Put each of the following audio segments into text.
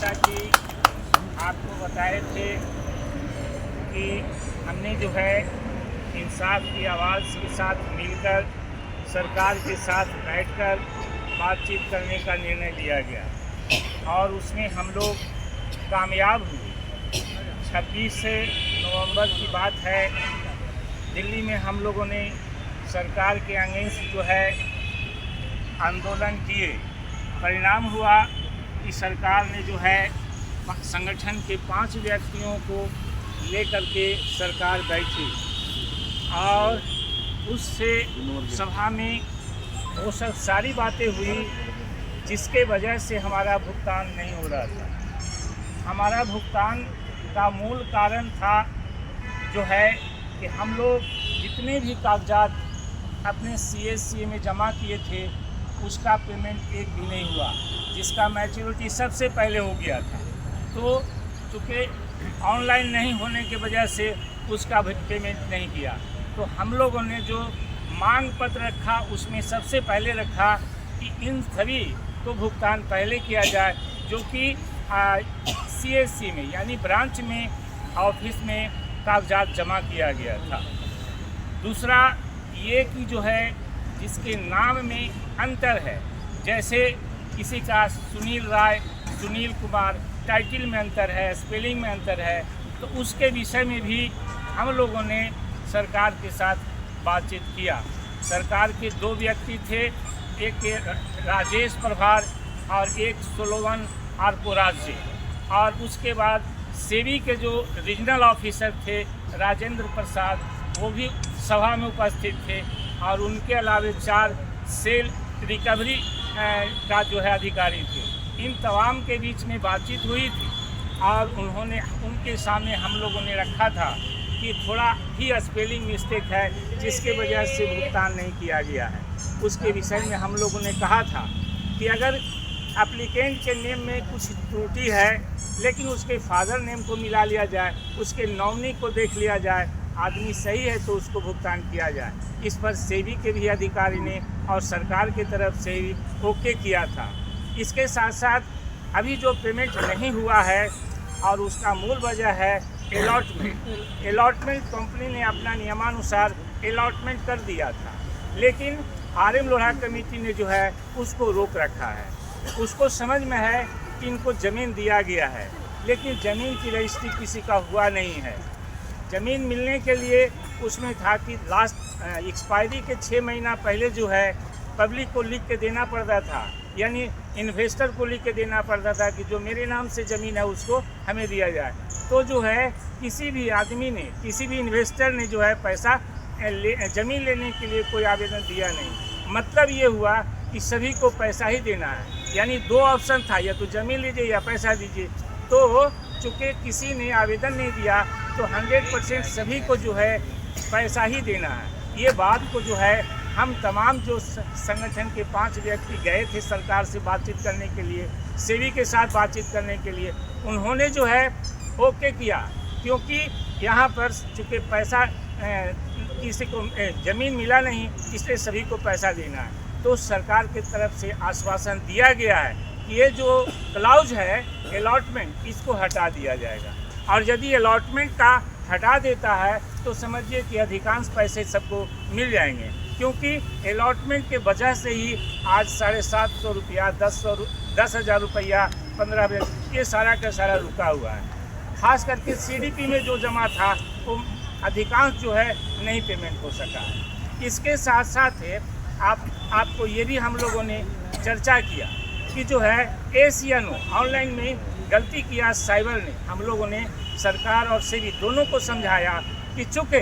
जैसा कि आपको बताए थे कि हमने जो है इंसाफ की आवाज़ के साथ मिलकर सरकार के साथ बैठकर बातचीत करने का निर्णय लिया गया और उसमें हम लोग कामयाब हुए। 26 नवंबर की बात है, दिल्ली में हम लोगों ने सरकार के अगेंस्ट जो है आंदोलन किए। परिणाम हुआ कि सरकार ने जो है संगठन के 5 व्यक्तियों को लेकर के सरकार बैठी और उससे सभा में वो सब सारी बातें हुई जिसके वजह से हमारा भुगतान नहीं हो रहा था। हमारा भुगतान का मूल कारण था जो है कि हम लोग जितने भी कागजात अपने CSC में जमा किए थे उसका पेमेंट एक भी नहीं हुआ, जिसका मैच्योरिटी सबसे पहले हो गया था। तो चूँकि ऑनलाइन नहीं होने की वजह से उसका पेमेंट नहीं किया, तो हम लोगों ने जो मांग पत्र रखा उसमें सबसे पहले रखा कि इन सभी को भुगतान पहले किया जाए जो कि CSC में यानी ब्रांच में ऑफिस में कागजात जमा किया गया था। दूसरा ये कि जो है जिसके नाम में अंतर है, जैसे किसी का सुनील राय, सुनील कुमार, टाइटल में अंतर है, स्पेलिंग में अंतर है, तो उसके विषय में भी हम लोगों ने सरकार के साथ बातचीत किया। सरकार के 2 व्यक्ति थे, एक राजेश प्रभार और एक सोलोवन आरकोराजे, और उसके बाद सेबी के जो रीजनल ऑफिसर थे राजेंद्र प्रसाद, वो भी सभा में उपस्थित थे, और उनके अलावा 4 सेल रिकवरी का जो है अधिकारी थे। इन तमाम के बीच में बातचीत हुई थी और उनके सामने हम लोगों ने रखा था कि थोड़ा ही स्पेलिंग मिस्टेक है जिसके वजह से भुगतान नहीं किया गया है। उसके विषय में हम लोगों ने कहा था कि अगर एप्लीकेंट के नेम में कुछ त्रुटि है लेकिन उसके फादर नेम को मिला लिया जाए, उसके नॉमिनी को देख लिया जाए, आदमी सही है तो उसको भुगतान किया जाए। इस पर सेबी के भी अधिकारी ने और सरकार की तरफ से ही ओके किया था। इसके साथ साथ अभी जो पेमेंट नहीं हुआ है और उसका मूल वजह है अलॉटमेंट कंपनी ने अपना नियमानुसार अलॉटमेंट कर दिया था, लेकिन RM लोढ़ा कमेटी ने जो है उसको रोक रखा है। उसको समझ में है कि इनको ज़मीन दिया गया है, लेकिन ज़मीन की रजिस्ट्री किसी का हुआ नहीं है। ज़मीन मिलने के लिए उसमें था कि लास्ट एक्सपायरी के 6 महीना पहले जो है पब्लिक को लिख के देना पड़ता था, यानी इन्वेस्टर को लिख के देना पड़ता था कि जो मेरे नाम से ज़मीन है उसको हमें दिया जाए। तो जो है किसी भी आदमी ने, किसी भी इन्वेस्टर ने जो है पैसा ज़मीन लेने के लिए कोई आवेदन दिया नहीं। मतलब ये हुआ कि सभी को पैसा ही देना है, यानी 2 ऑप्शन था, या तो ज़मीन लीजिए या पैसा दीजिए। तो चूँकि किसी ने आवेदन नहीं दिया तो 100% सभी को जो है पैसा ही देना है। ये बात को जो है हम तमाम जो संगठन के 5 व्यक्ति गए थे सरकार से बातचीत करने के लिए, सेबी के साथ बातचीत करने के लिए, उन्होंने जो है ओके किया, क्योंकि यहाँ पर चूँकि पैसा किसी को ज़मीन मिला नहीं, इसलिए सभी को पैसा देना है। तो सरकार की तरफ से आश्वासन दिया गया है कि ये जो क्लाउज है अलॉटमेंट, इसको हटा दिया जाएगा, और यदि अलॉटमेंट का हटा देता है तो समझिए कि अधिकांश पैसे सबको मिल जाएंगे, क्योंकि अलॉटमेंट के वजह से ही आज 750 रुपया, 10,000 रुपया, 15 ये सारा का सारा रुका हुआ है। खास करके CDP में जो जमा था वो अधिकांश जो है नहीं पेमेंट हो सका है। इसके साथ साथ आपको ये भी हम लोगों ने चर्चा किया कि जो है ACNO ऑनलाइन में गलती किया साइबर ने। हम लोगों ने सरकार और सेबी दोनों को समझाया कि चूँकि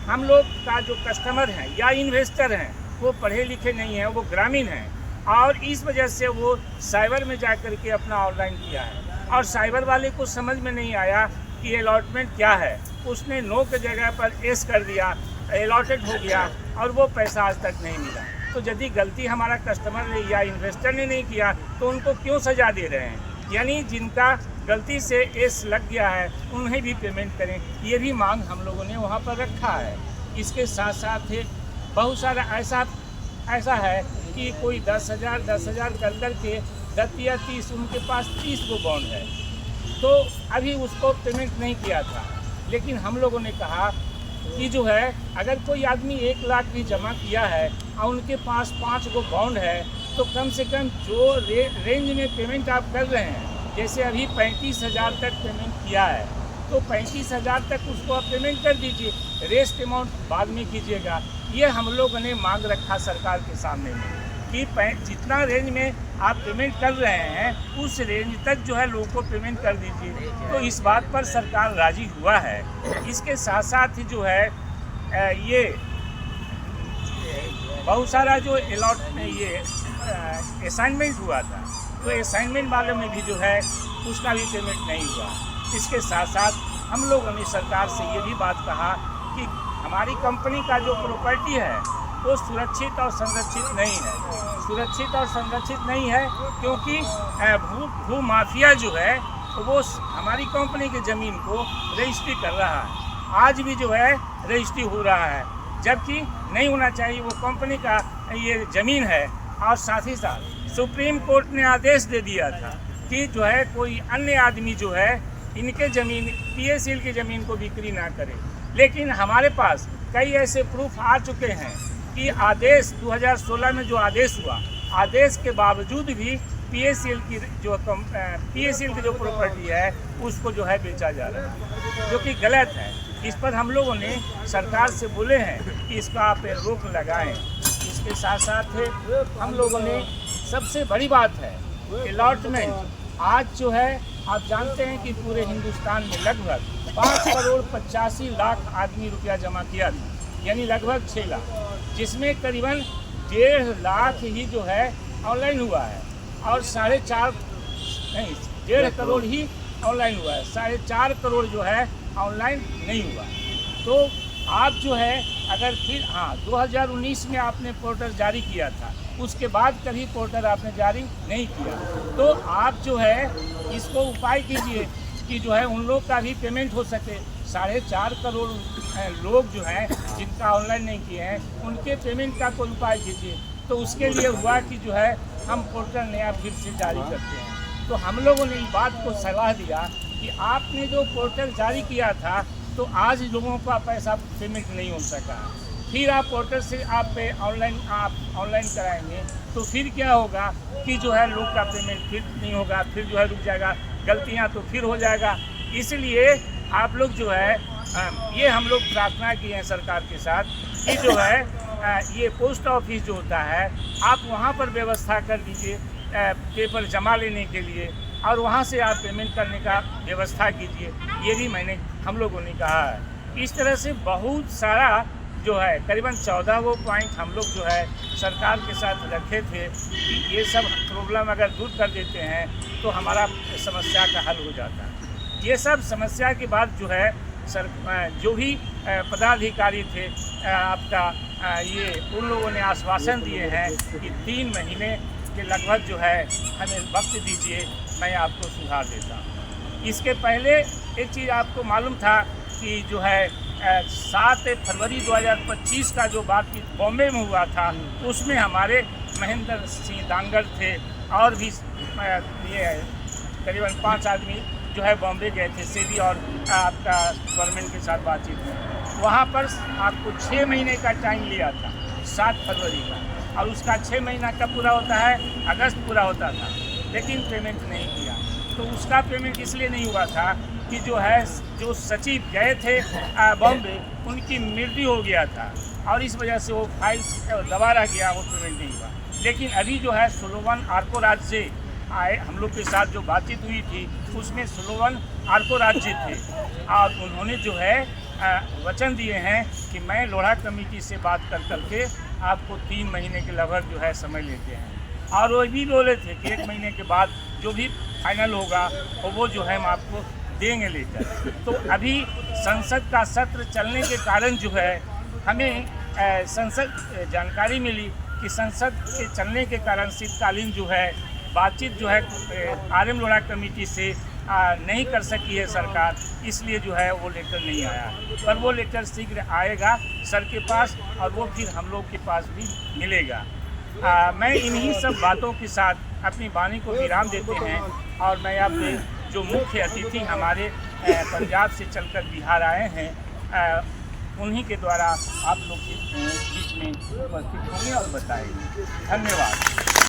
हम लोग का जो कस्टमर हैं या इन्वेस्टर हैं वो पढ़े लिखे नहीं हैं, वो ग्रामीण हैं, और इस वजह से वो साइबर में जा कर के अपना ऑनलाइन किया है, और साइबर वाले को समझ में नहीं आया कि अलॉटमेंट क्या है। उसने नो के जगह पर एस कर दिया, अलॉटेड हो गया, और वो पैसा आज तक नहीं मिला। तो यदि गलती हमारा कस्टमर ने या इन्वेस्टर ने नहीं किया तो उनको क्यों सजा दे रहे हैं? यानी जिनका गलती से एस लग गया है उन्हें भी पेमेंट करें, ये भी मांग हम लोगों ने वहाँ पर रखा है। इसके साथ साथ बहुत सारा ऐसा है कि कोई 10,000 कर के 10 या 30, उनके पास 30 गो बॉन्ड है, तो अभी उसको पेमेंट नहीं किया था। लेकिन हम लोगों ने कहा कि जो है अगर कोई आदमी 1 लाख भी जमा किया है और उनके पास 5 गो बॉन्ड है, तो कम से कम जो रेंज में पेमेंट आप कर रहे हैं, जैसे अभी 35,000 तक पेमेंट किया है, तो 35,000 तक उसको आप पेमेंट कर दीजिए, रेस्ट अमाउंट बाद में कीजिएगा। ये हम लोगों ने मांग रखा सरकार के सामने में कि जितना रेंज में आप पेमेंट कर रहे हैं उस रेंज तक जो है लोगों को पेमेंट कर दीजिए। तो इस बात पर सरकार राजी हुआ है। इसके साथ साथ ही जो है ये बहुत सारा जो असाइनमेंट हुआ था, तो असाइनमेंट वाले में भी जो है उसका भी पेमेंट नहीं हुआ। इसके साथ साथ हम लोगों ने सरकार से ये भी बात कहा कि हमारी कंपनी का जो प्रॉपर्टी है वो सुरक्षित और संरक्षित नहीं है। सुरक्षित और संरक्षित नहीं है क्योंकि भू माफिया जो है वो हमारी कंपनी की ज़मीन को रजिस्ट्री कर रहा है। आज भी जो है रजिस्ट्री हो रहा है, जबकि नहीं होना चाहिए। वो कंपनी का ये ज़मीन है। और साथ ही साथ सुप्रीम कोर्ट ने आदेश दे दिया था कि जो है कोई अन्य आदमी जो है इनके ज़मीन PACL की ज़मीन को बिक्री ना करे। लेकिन हमारे पास कई ऐसे प्रूफ आ चुके हैं कि आदेश 2016 में जो आदेश हुआ, आदेश के बावजूद भी PACL की जो प्रॉपर्टी है उसको जो है बेचा जा रहा है, जो कि गलत है। इस पर हम लोगों ने सरकार से बोले हैं कि इसका आप रोक लगाएं। इसके साथ साथ हम लोगों ने सबसे बड़ी बात है अलॉटमेंट। आज जो है आप जानते हैं कि पूरे हिंदुस्तान में लगभग 5,85,00,000 आदमी रुपया जमा किया था, यानी लगभग 6 लाख, जिसमें करीबन 1.5 लाख ही जो है ऑनलाइन हुआ है और 1.5 करोड़ ही ऑनलाइन हुआ है। 4.5 करोड़ जो है ऑनलाइन नहीं हुआ। तो आप जो है अगर फिर 2019 में आपने पोर्टल जारी किया था, उसके बाद कभी पोर्टल आपने जारी नहीं किया, तो आप जो है इसको उपाय कीजिए कि जो है उन लोग का भी पेमेंट हो सके। 4.5 करोड़ लोग जो हैं जिनका ऑनलाइन नहीं किए हैं, उनके पेमेंट का कोई उपाय कीजिए। तो उसके लिए हुआ कि जो है हम पोर्टल नया फिर से जारी करते हैं। तो हम लोगों ने इस बात को सलाह दिया कि आपने जो पोर्टल जारी किया था, तो आज लोगों का पैसा पेमेंट नहीं हो सका। फिर आप पोर्टल से आप ऑनलाइन कराएंगे तो फिर क्या होगा कि जो है लोग का पेमेंट फिर नहीं होगा, फिर जो है रुक जाएगा, गलतियां तो फिर हो जाएगा। इसलिए आप लोग जो है ये हम लोग प्रार्थना की है सरकार के साथ कि जो है ये पोस्ट ऑफिस जो होता है आप वहाँ पर व्यवस्था कर दीजिए पेपर जमा लेने के लिए, और वहाँ से आप पेमेंट करने का व्यवस्था कीजिए। ये भी हम लोगों ने कहा है। इस तरह से बहुत सारा जो है करीबन 14 वो पॉइंट हम लोग जो है सरकार के साथ रखे थे कि ये सब प्रॉब्लम अगर दूर कर देते हैं तो हमारा समस्या का हल हो जाता है। ये सब समस्या के बाद जो है जो भी पदाधिकारी थे आपका ये उन लोगों ने आश्वासन दिए हैं कि 3 महीने के लगभग जो है हमें वक्त दीजिए, मैं आपको सुधार देता हूँ। इसके पहले एक चीज़ आपको मालूम था कि जो है 7 फरवरी 2025 का जो बातचीत बॉम्बे में हुआ था, उसमें हमारे महेंद्र सिंह दांगड़ थे और भी ये करीबन 5 आदमी जो है बॉम्बे गए थे सेबी और आपका गवर्नमेंट के साथ बातचीत में। वहाँ पर आपको 6 महीने का टाइम लिया था 7 फरवरी का, और उसका 6 महीना कब पूरा होता है? अगस्त पूरा होता था, लेकिन पेमेंट नहीं किया। तो उसका पेमेंट इसलिए नहीं हुआ था कि जो है जो सचिव गए थे बॉम्बे, उनकी मृत्यु हो गया था और इस वजह से वो फाइल दोबारा गया, वो पेमेंट नहीं हुआ। लेकिन अभी जो है सोलोमन आर्कोराज से आए, हम लोग के साथ जो बातचीत हुई थी उसमें सोलोमन आर्कोराज जी थे और उन्होंने जो है वचन दिए हैं कि मैं लोढ़ा कमेटी से बात करके आपको 3 महीने के लगभग जो है समय लेते हैं, और वो भी बोले थे कि 1 महीने के बाद जो भी फाइनल होगा वो जो है हम आपको देंगे लेकर। तो अभी संसद का सत्र चलने के कारण जो है हमें संसद जानकारी मिली कि संसद के चलने के कारण शीतकालीन जो है बातचीत जो है RM लोढ़ा कमेटी से नहीं कर सकी है सरकार, इसलिए जो है वो लेटर नहीं आया। पर वो लेटर शीघ्र आएगा सर के पास और वो फिर हम लोग के पास भी मिलेगा। मैं इन्हीं सब बातों के साथ अपनी वाणी को विराम देते हैं और मैं आपसे जो मुख्य अतिथि हमारे पंजाब से चलकर बिहार आए हैं, उन्हीं के द्वारा आप लोग के बीच में उपस्थित होंगे और बताएंगे। धन्यवाद।